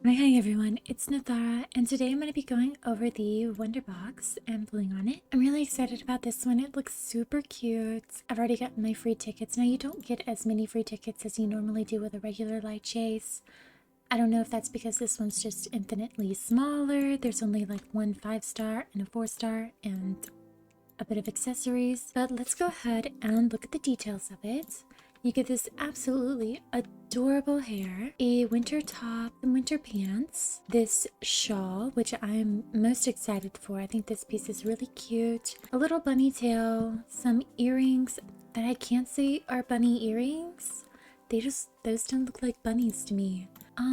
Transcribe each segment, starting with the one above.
Hi everyone, it's Nathara, and today I'm going to be going over the Wonder Box and pulling on it. I'm really excited about this one. It looks super cute. I've already gotten my free tickets. Now you don't get as many free tickets as you normally do with a regular Lightchase. I don't know if that's because this one's just infinitely smaller. There's only like one 5-star and a 4-star and a bit of accessories. But let's go ahead and look at the details of it. You get this absolutely adorable hair, a winter top and winter pants, this shawl, which I'm most excited for. I think this piece is really cute. A little bunny tail, some earrings that I can't say are bunny earrings. Those don't look like bunnies to me.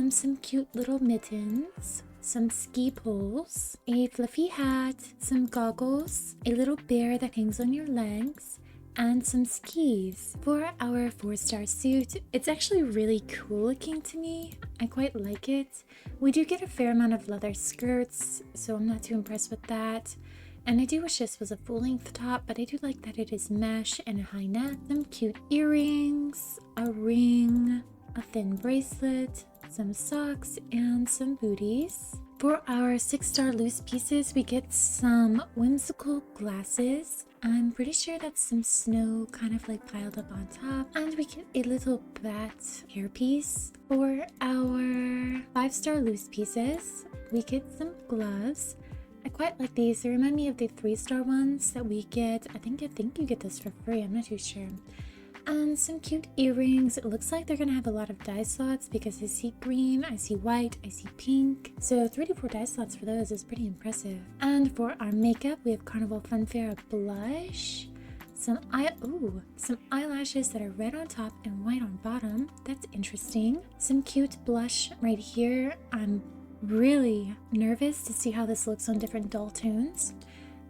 Some cute little mittens, some ski poles, a fluffy hat, some goggles, a little bear that hangs on your legs, and some skis. For our 4-star suit, it's actually really cool looking to me. I quite like it. We do get a fair amount of leather skirts, so I'm not too impressed with that. And I do wish this was a full-length top, but I do like that it is mesh and a high neck. Some cute earrings, a ring, a thin bracelet, some socks, and some booties. For our 6-star loose pieces, we get some whimsical glasses. I'm pretty sure that's some snow kind of like piled up on top. And we get a little bat hairpiece. For our 5-star loose pieces, we get some gloves. I quite like these. They remind me of the 3-star ones that we get. I think you get this for free. I'm not too sure. And some cute earrings. It looks like they're gonna have a lot of dye slots because I see green, I see white, I see pink. So 3 to 4 dye slots for those is pretty impressive. And for our makeup, we have Carnival Funfair blush. Some eyelashes that are red on top and white on bottom. That's interesting. Some cute blush right here. I'm really nervous to see how this looks on different dull tones.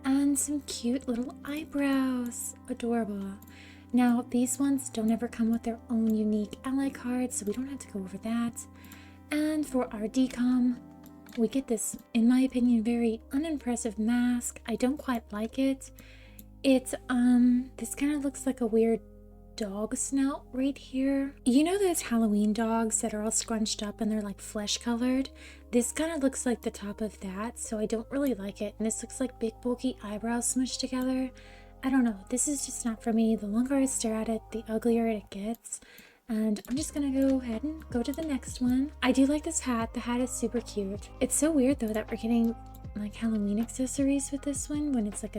And some cute little eyebrows. Adorable. Now, these ones don't ever come with their own unique ally cards, so we don't have to go over that. And for our decom, we get this, in my opinion, very unimpressive mask. I don't quite like it. It's, this kind of looks like a weird dog snout right here. You know those Halloween dogs that are all scrunched up and they're like flesh colored? This kind of looks like the top of that, so I don't really like it. And this looks like big bulky eyebrows smushed together. I don't know, this is just not for me. The longer I stare at it, the uglier it gets. And I'm just gonna go ahead and go to the next one. I do like this hat. The hat is super cute. It's so weird though that we're getting like Halloween accessories with this one when it's like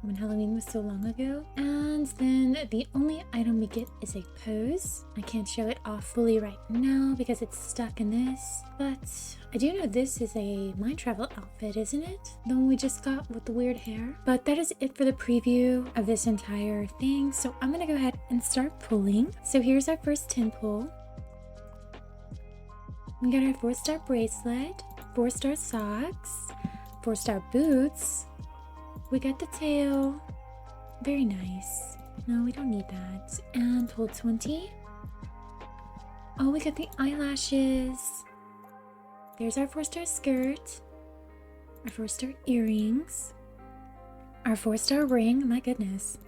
when Halloween was so long ago. And then the only item we get is a pose. I can't show it off fully right now because it's stuck in this, but I do know this is a mind travel outfit, isn't it? The one we just got with the weird hair. But that is it for the preview of this entire thing. So I'm gonna go ahead and start pulling. So here's our first 10 pull. We got our 4-star bracelet, 4-star socks, 4-star boots. We got the tail. Very nice. No, we don't need that. And pull 20. Oh, we got the eyelashes. There's our 4-star skirt. Our 4-star earrings. Our 4-star ring. My goodness.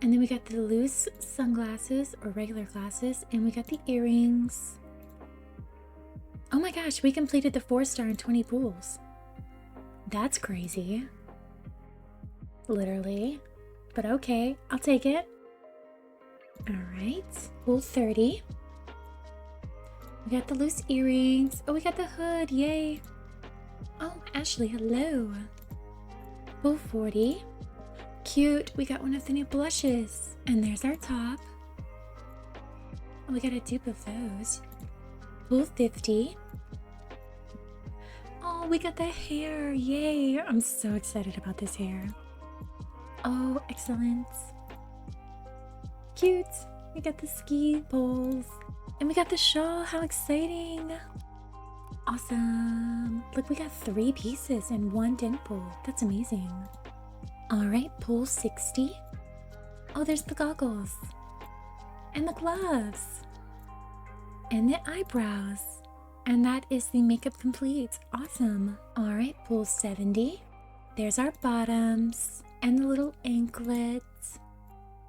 And then we got the loose sunglasses or regular glasses. And we got the earrings. Oh my gosh, we completed the 4-star in 20 pulls. That's crazy. Literally. But okay, I'll take it. Alright. Pull 30. We got the loose earrings. Oh, we got the hood. Yay. Oh, Ashley, hello. Pull 40. Cute. We got one of the new blushes. And there's our top. Oh, we got a dupe of those. Pull 50. Oh, we got the hair. Yay. I'm so excited about this hair. Oh, excellent. Cute. We got the ski poles. And we got the shawl. How exciting. Awesome. Look, we got 3 pieces and 1 dimple. That's amazing. Alright, pull 60. Oh, there's the goggles. And the gloves. And the eyebrows. And that is the makeup complete. Awesome. Alright, pull 70. There's our bottoms. And the little anklets.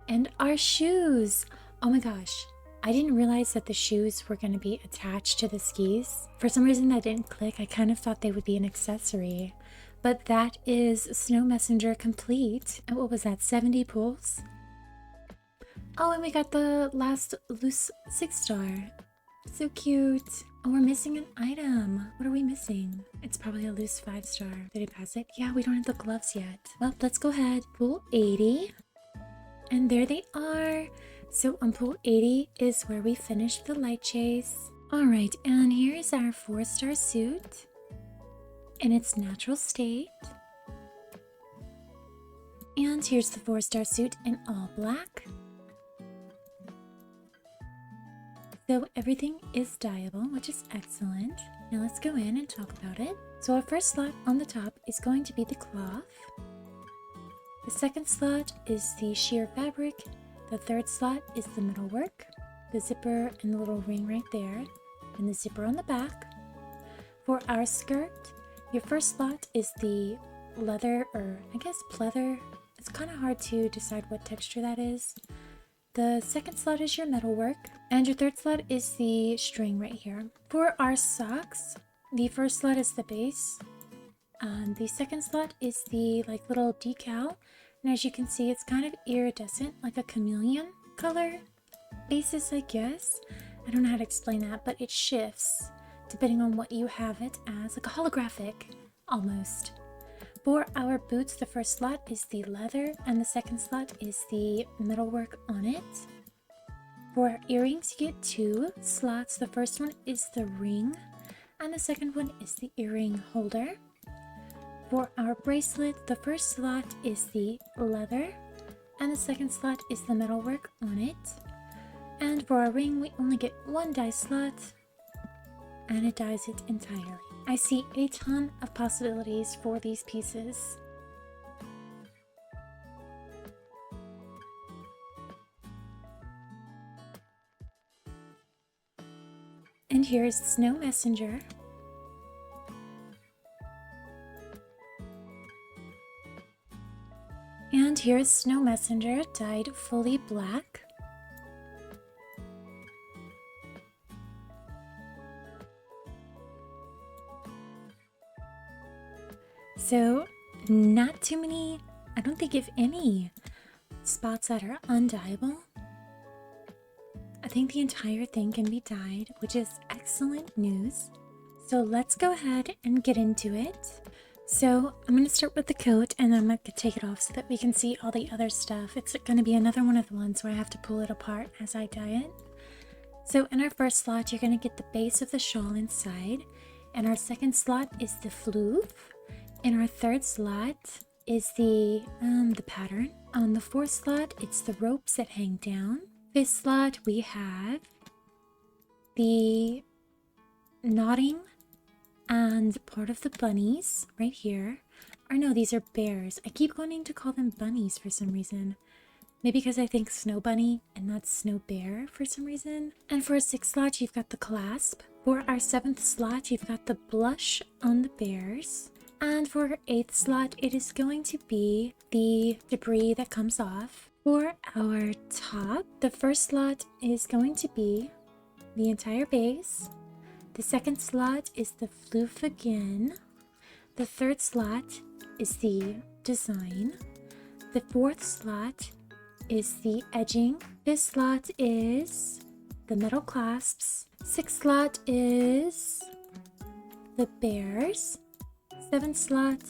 And our shoes. Oh my gosh. I didn't realize that the shoes were going to be attached to the skis. For some reason that didn't click. I kind of thought they would be an accessory. But that is Snow Messenger complete. And what was that, 70 pulls? Oh, and we got the last loose 6-star. So cute. Oh, we're missing an item. What are we missing? It's probably a loose 5-star. Did I pass it? Yeah, we don't have the gloves yet. Well, let's go ahead. Pool 80. And there they are. So on pool 80 is where we finished the Lightchase. Alright, and here's our 4-star suit in its natural state. And here's the 4-star suit in all black. So everything is dyeable, which is excellent. Now let's go in and talk about it. So our first slot on the top is going to be the cloth. The second slot is the sheer fabric. The third slot is the metalwork, the zipper and the little ring right there, and the zipper on the back. For our skirt, your first slot is the leather, or I guess pleather. It's kind of hard to decide what texture that is. The second slot is your metalwork, and your third slot is the string right here. For our socks, the first slot is the base. The second slot is the little decal, and as you can see, it's kind of iridescent, like a chameleon color basis, I guess. I don't know how to explain that, but it shifts depending on what you have it as, like a holographic almost. For our boots, the first slot is the leather, and the second slot is the metalwork on it. For our earrings, you get 2 slots. The first one is the ring, and the second one is the earring holder. For our bracelet, the first slot is the leather, and the second slot is the metalwork on it. And for our ring, we only get 1 dye slot, and it dyes it entirely. I see a ton of possibilities for these pieces. And here's Snow Messenger. And here's Snow Messenger dyed fully black. So not too many, I don't think if any, spots that are undyeable. I think the entire thing can be dyed, which is excellent news. So let's go ahead and get into it. So I'm going to start with the coat, and then I'm going to take it off so that we can see all the other stuff. It's going to be another one of the ones where I have to pull it apart as I dye it. So in our first slot, you're going to get the base of the shawl inside. And our second slot is the floof. In our third slot is the pattern. On the fourth slot, it's the ropes that hang down. Fifth slot, we have the knotting and part of the bunnies right here. Or no, these are bears. I keep wanting to call them bunnies for some reason. Maybe because I think snow bunny and not snow bear for some reason. And for our sixth slot, you've got the clasp. For our seventh slot, you've got the blush on the bears. And for our eighth slot, it is going to be the debris that comes off. For our top, the first slot is going to be the entire base. The second slot is the floof again. The third slot is the design. The fourth slot is the edging. Fifth slot is the metal clasps. Sixth slot is the bears. Seventh slot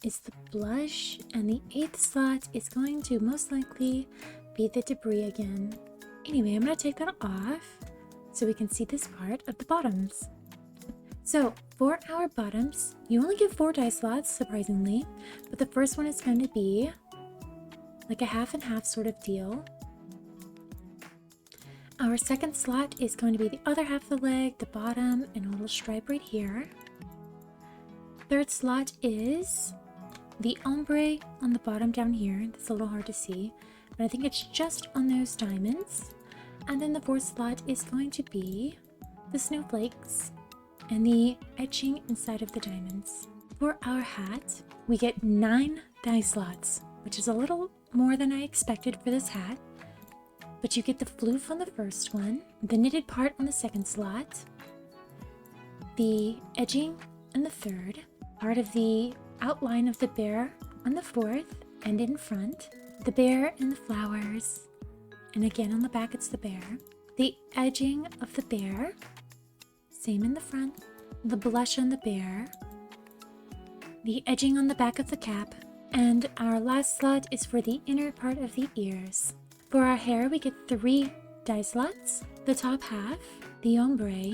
is the blush, and the eighth slot is going to most likely be the debris again. Anyway, I'm going to take that off so we can see this part of the bottoms. So for our bottoms, you only get 4 dye slots, surprisingly, but the first one is going to be like a half and half sort of deal. Our second slot is going to be the other half of the leg, the bottom, and a little stripe right here. Third slot is the ombre on the bottom down here. That's a little hard to see, but I think it's just on those diamonds. And then the fourth slot is going to be the snowflakes and the etching inside of the diamonds. For our hat, we get 9 dye slots, which is a little more than I expected for this hat. but you get the floof on the first one, the knitted part on the second slot, the edging on the third, part of the outline of the bear on the fourth and in front, the bear and the flowers, and again on the back it's the bear, the edging of the bear, same in the front, the blush on the bear, the edging on the back of the cap, and our last slot is for the inner part of the ears. For our hair, we get 3 die slots, the top half, the ombre,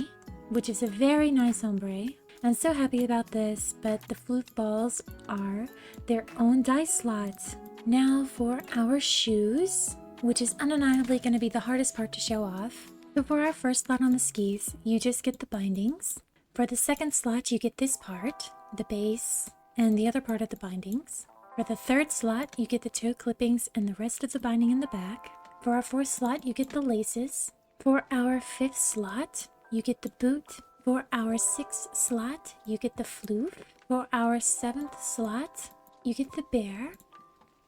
which is a very nice ombre. I'm so happy about this, but the floof balls are their own die slots. Now for our shoes, which is undeniably going to be the hardest part to show off. So for our first slot on the skis, you just get the bindings. For the second slot, you get this part, the base, and the other part of the bindings. For the third slot, you get the toe clippings and the rest of the binding in the back. For our fourth slot, you get the laces. For our fifth slot, you get the boot. For our sixth slot, you get the floof. For our seventh slot, you get the bear.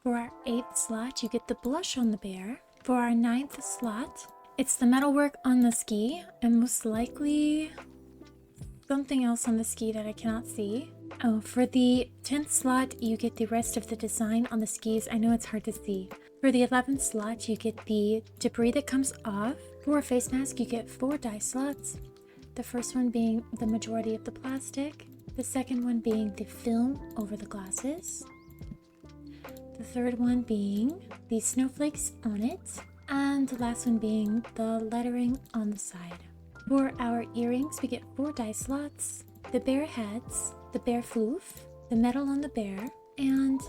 For our eighth slot, you get the blush on the bear. For our ninth slot, it's the metalwork on the ski, and most likely something else on the ski that I cannot see. Oh, for the 10th slot, you get the rest of the design on the skis. I know it's hard to see. For the 11th slot, you get the debris that comes off. For a face mask, you get 4 die slots. The first one being the majority of the plastic. The second one being the film over the glasses. The third one being the snowflakes on it. And the last one being the lettering on the side. For our earrings, we get 4 die slots. The bear heads, the bear floof, the metal on the bear, and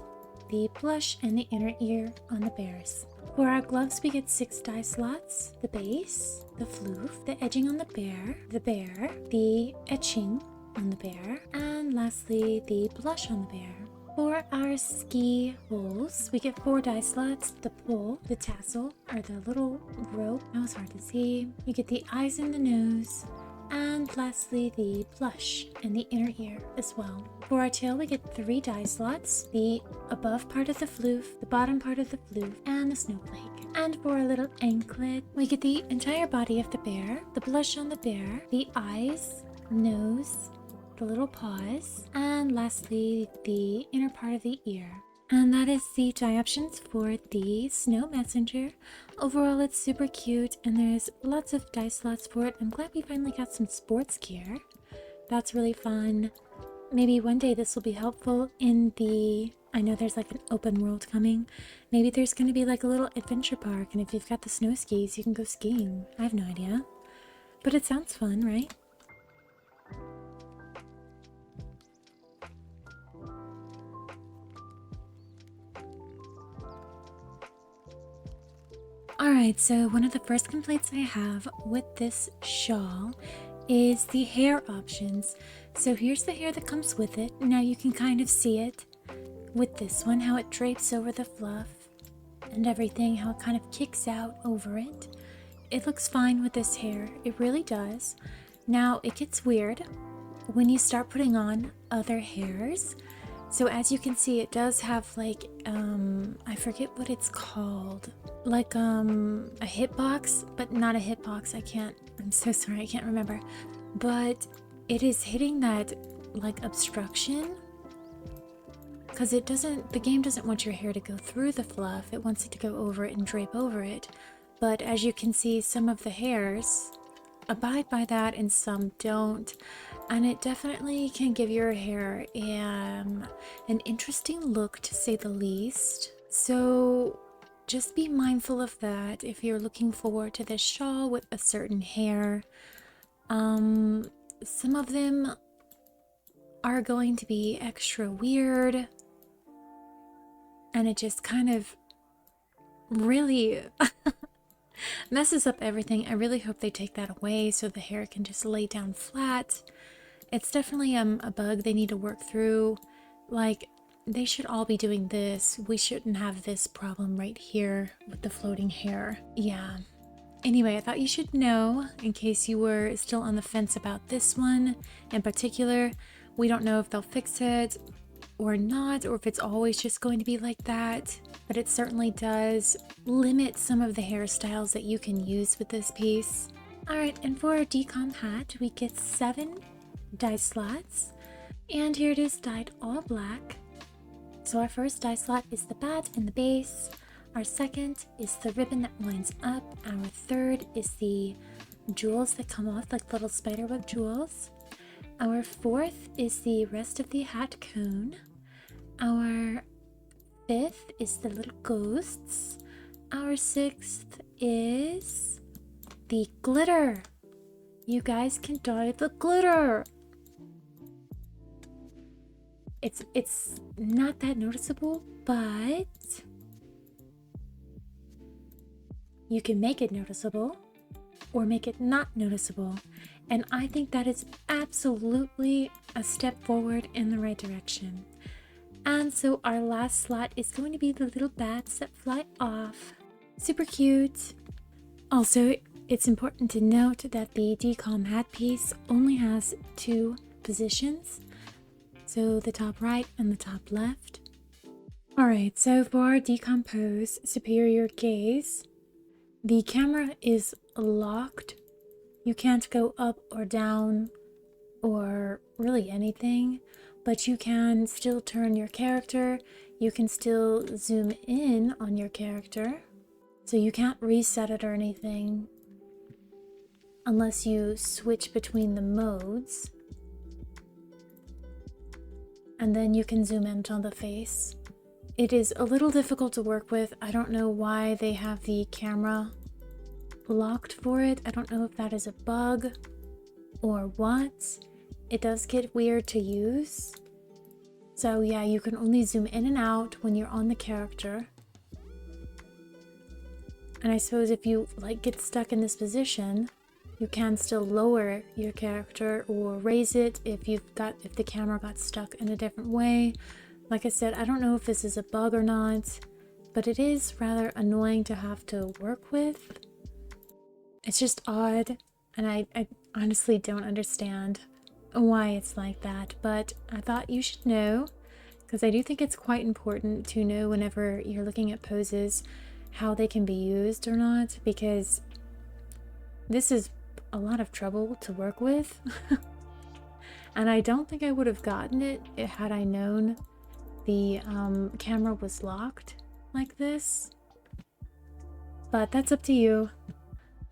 the blush and the inner ear on the bears. For our gloves, we get 6 die slots, the base, the floof, the edging on the bear, the etching on the bear, and lastly, the blush on the bear. For our ski poles, we get 4 die slots, the pole, the tassel, or the little rope, that was hard to see. You get the eyes and the nose, and lastly the blush and the inner ear as well. For our tail, we get 3 die slots, the above part of the floof, the bottom part of the floof, and the snowflake. And for our little anklet, we get the entire body of the bear, the blush on the bear, the eyes, nose, the little paws, and lastly the inner part of the ear. And that is the die options for the Snow Messenger. Overall, it's super cute, and there's lots of die slots for it. I'm glad we finally got some sports gear. That's really fun. Maybe one day this will be helpful in the... I know there's like an open world coming. Maybe there's going to be like a little adventure park, and if you've got the snow skis, you can go skiing. I have no idea. But it sounds fun, right? Alright, so one of the first complaints I have with this shawl is the hair options. So here's the hair that comes with it. Now you can kind of see it with this one, how it drapes over the fluff and everything, how it kind of kicks out over it. It looks fine with this hair, it really does. Now it gets weird when you start putting on other hairs. So as you can see, it does have like, I forget what it's called. Like a hitbox, but not a hitbox. I'm so sorry, I can't remember. But it is hitting that like obstruction. Because the game doesn't want your hair to go through the fluff. It wants it to go over it and drape over it. But as you can see, some of the hairs abide by that and some don't. And it definitely can give your hair an interesting look, to say the least. So just be mindful of that if you're looking forward to this shawl with a certain hair. Some of them are going to be extra weird, and it just kind of really messes up everything. I really hope they take that away so the hair can just lay down flat. It's definitely a bug they need to work through. Like, they should all be doing this. We shouldn't have this problem right here with the floating hair. Yeah. Anyway, I thought you should know, in case you were still on the fence about this one in particular. We don't know if they'll fix it or not, or if it's always just going to be like that, but it certainly does limit some of the hairstyles that you can use with this piece. Alright, and for our decom hat, we get 7 die slots, and here it is dyed all black. So our first die slot is the bat and the base, our second is the ribbon that winds up, our third is the jewels that come off like little spiderweb jewels, our fourth is the rest of the hat cone, our fifth is the little ghosts, our sixth is the glitter. You guys can dye the glitter. It's not that noticeable, but you can make it noticeable or make it not noticeable. And I think that is absolutely a step forward in the right direction. And so our last slot is going to be the little bats that fly off. Super cute. Also, it's important to note that the decom hat piece only has 2 positions. So the top right and the top left. Alright, so for our decompose superior gaze, the camera is locked. You can't go up or down or really anything, but you can still turn your character. You can still zoom in on your character. So you can't reset it or anything unless you switch between the modes. And then you can zoom in on the face. It is a little difficult to work with. I don't know why they have the camera locked for it. I don't know if that is a bug or what. It does get weird to use. So yeah, you can only zoom in and out when you're on the character. And I suppose if you get stuck in this position, you can still lower your character or raise it if the camera got stuck in a different way. Like I said, I don't know if this is a bug or not, but it is rather annoying to have to work with. It's just odd, and I honestly don't understand why it's like that, but I thought you should know, because I do think it's quite important to know whenever you're looking at poses how they can be used or not, because this is a lot of trouble to work with. And I don't think I would have gotten it had I known the camera was locked like this, but that's up to you.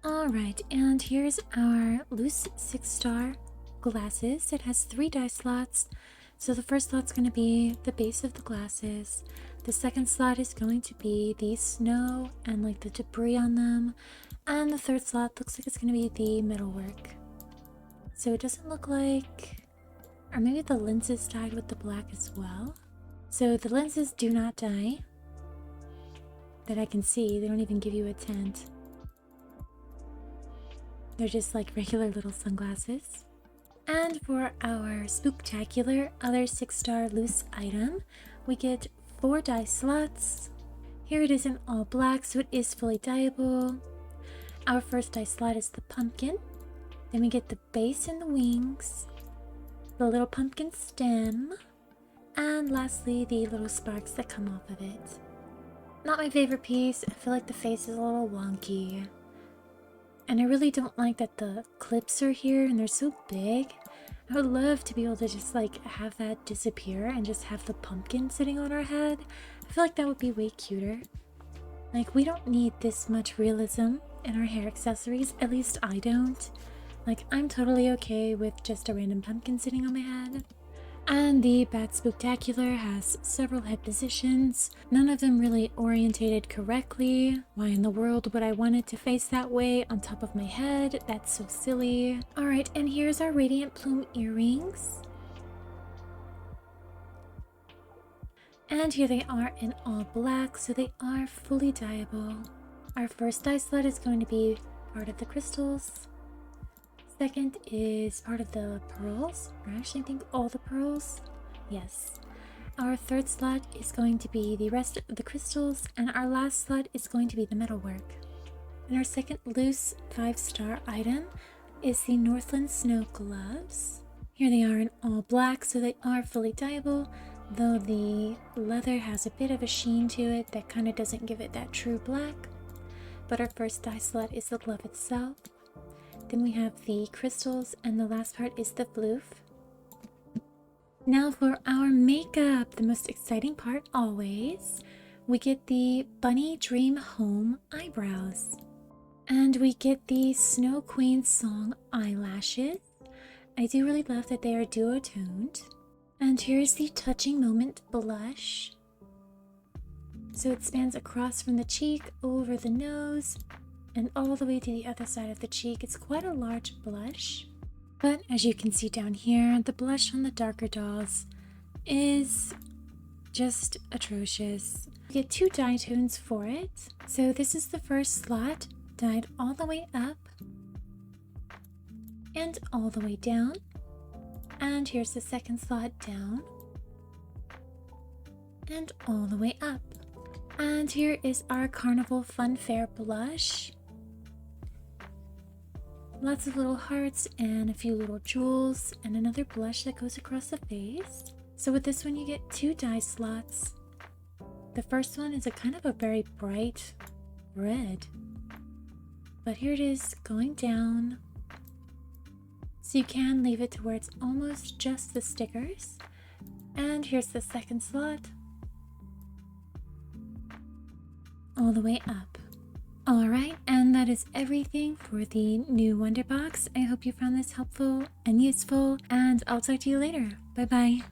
Alright, and here's our loose 6-star glasses. It has 3 die slots. So the first slot's going to be the base of the glasses. The second slot is going to be the snow and the debris on them. And the third slot looks like it's going to be the metalwork. So it doesn't look like... Or maybe the lenses dyed with the black as well. So the lenses do not dye. That I can see. They don't even give you a tint. They're just like regular little sunglasses. And for our Spooktacular other 6-star loose item, we get 4 die slots. Here it is in all black, so it is fully dyeable. Our first die slot is the pumpkin. Then we get the base and the wings, the little pumpkin stem, and lastly the little sparks that come off of it. Not my favorite piece. I feel like the face is a little wonky. And I really don't like that the clips are here and they're so big. I would love to be able to just have that disappear and just have the pumpkin sitting on our head. I feel like that would be way cuter. We don't need this much realism in our hair accessories. At least I don't. I'm totally okay with just a random pumpkin sitting on my head. And the Bat Spooktacular has several head positions, none of them really orientated correctly. Why in the world would I want it to face that way on top of my head? That's so silly. Alright, and here's our Radiant Plume earrings. And here they are in all black, so they are fully dyeable. Our first dye slot is going to be part of the crystals. Second is part of the pearls, or actually I think all the pearls. Yes. Our third slot is going to be the rest of the crystals, and our last slot is going to be the metalwork. And our second loose 5-star item is the Northland Snow gloves. Here they are in all black, so they are fully dyeable. though the leather has a bit of a sheen to it that kind of doesn't give it that true black. But our first dye slot is the glove itself. Then we have the crystals, and the last part is the floof. Now for our makeup, the most exciting part always. We get the Bunny Dream Home eyebrows. And we get the Snow Queen Song eyelashes. I do really love that they are duotoned. And here's the Touching Moment blush. So it spans across from the cheek, over the nose, and all the way to the other side of the cheek. It's quite a large blush. But as you can see down here, the blush on the darker dolls is just atrocious. You get 2 dye tones for it. So this is the first slot, dyed all the way up and all the way down. And here's the second slot down and all the way up. And here is our Carnival Funfair blush. Lots of little hearts and a few little jewels and another blush that goes across the face. So with this one you get 2 dye slots. The first one is a kind of a very bright red. But here it is going down. So you can leave it to where it's almost just the stickers. And here's the second slot. All the way up. Alright, and that is everything for the new Wonder Box. I hope you found this helpful and useful, and I'll talk to you later. Bye bye.